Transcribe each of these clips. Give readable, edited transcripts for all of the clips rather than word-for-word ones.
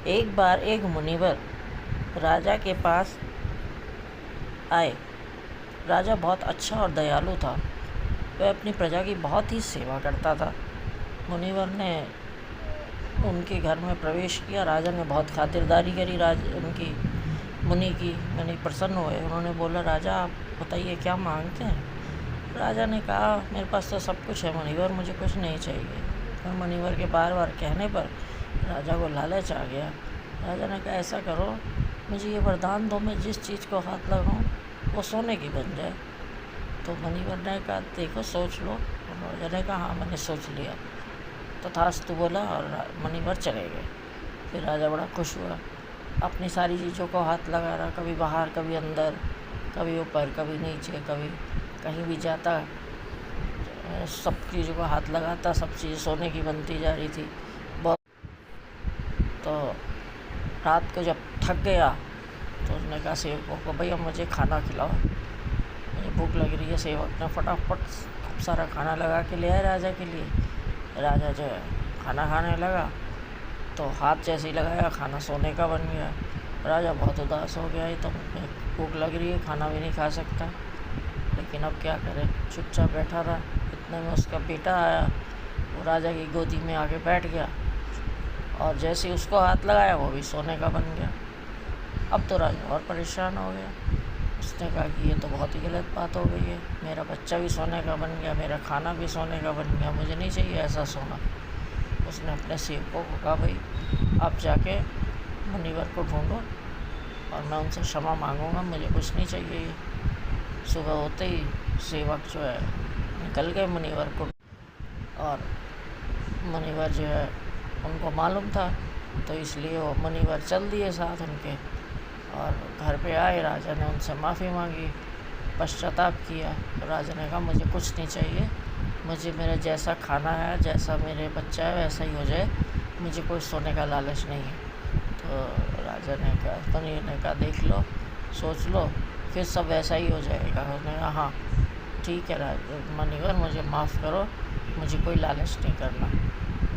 एक बार एक मुनिवर राजा के पास आए। राजा बहुत अच्छा और दयालु था। वह अपनी प्रजा की बहुत ही सेवा करता था। मुनिवर ने उनके घर में प्रवेश किया। राजा ने बहुत खातिरदारी करी उनकी मुनि प्रसन्न हुए। उन्होंने बोला, राजा आप बताइए क्या मांगते हैं। राजा ने कहा, मेरे पास तो सब कुछ है मुनिवर, मुझे कुछ नहीं चाहिए। पर मुनिवर के बार बार कहने पर राजा को लालच आ गया। राजा ने कहा, ऐसा करो, मुझे ये वरदान दो, मैं जिस चीज़ को हाथ लगाऊं वो सोने की बन जाए। तो मुनिवर ने कहा, देखो सोच लो। राजा ने कहा, हाँ मैंने सोच लिया। तथास्तु बोला और मुनिवर चले गए। फिर राजा बड़ा खुश हुआ। अपनी सारी चीज़ों को हाथ लगा रहा, कभी बाहर कभी अंदर, कभी ऊपर कभी नीचे, कभी कहीं भी जाता, सब चीज़ों को हाथ लगाता, सब चीज़ सोने की बनती जा रही थी। बहुत तो रात को जब थक गया तो उसने कहा सेवकों को, भैया मुझे खाना खिलाओ, मुझे भूख लग रही है। सेवक ने फटाफट खूब सारा खाना लगा के ले आए राजा के लिए। राजा जो है खाना खाने लगा तो हाथ जैसे ही लगाया खाना सोने का बन गया। राजा बहुत उदास हो गया, तो मुझे भूख लग रही है, खाना भी नहीं खा सकता, लेकिन अब क्या करे, चुपचाप बैठा रहा। इतने में उसका बेटा आया, वो राजा की गोदी में आके बैठ गया और जैसे ही उसको हाथ लगाया वो भी सोने का बन गया। अब तो राजा और परेशान हो गया। उसने कहा कि ये तो बहुत ही गलत बात हो गई है, मेरा बच्चा भी सोने का बन गया, मेरा खाना भी सोने का बन गया, मुझे नहीं चाहिए ऐसा सोना। उसने अपने सेवकों को कहा, भाई आप जाके मुनिवर को ढूंढो और मैं उनसे क्षमा मांगूंगा, मुझे कुछ नहीं चाहिए। सुबह होते ही सेवक जो है निकल गए मुनिवर को, और मुनिवर जो है उनको मालूम था तो इसलिए वो मुनिवर चल दिए साथ उनके। और घर पे आए, राजा ने उनसे माफ़ी मांगी, पश्चाताप किया। तो राजा ने कहा, मुझे कुछ नहीं चाहिए, मुझे मेरा जैसा खाना है, जैसा मेरे बच्चा है वैसा ही हो जाए, मुझे कोई सोने का लालच नहीं है। तो राजा ने कहा, मुनिवर ने कहा, देख लो, सोच लो, फिर सब वैसा ही हो जाएगा। उसने कहा, हाँ ठीक है मुनिवर, मुझे माफ़ करो, मुझे कोई लालच नहीं करना,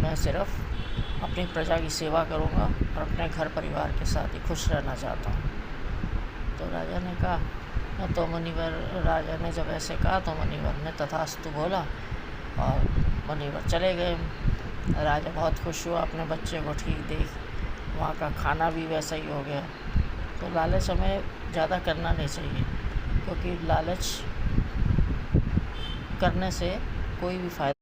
मैं सिर्फ़ अपनी प्रजा की सेवा करूँगा और अपने घर परिवार के साथ ही खुश रहना चाहता हूँ। तो राजा ने कहा, तो राजा ने जब ऐसे कहा तो मुनिवर ने तथास्तु बोला और मुनिवर चले गए। राजा बहुत खुश हुआ, अपने बच्चे को ठीक देख, वहाँ का खाना भी वैसा ही हो गया। तो लालच हमें ज़्यादा करना नहीं चाहिए, क्योंकि लालच करने से कोई भी फ़ायदा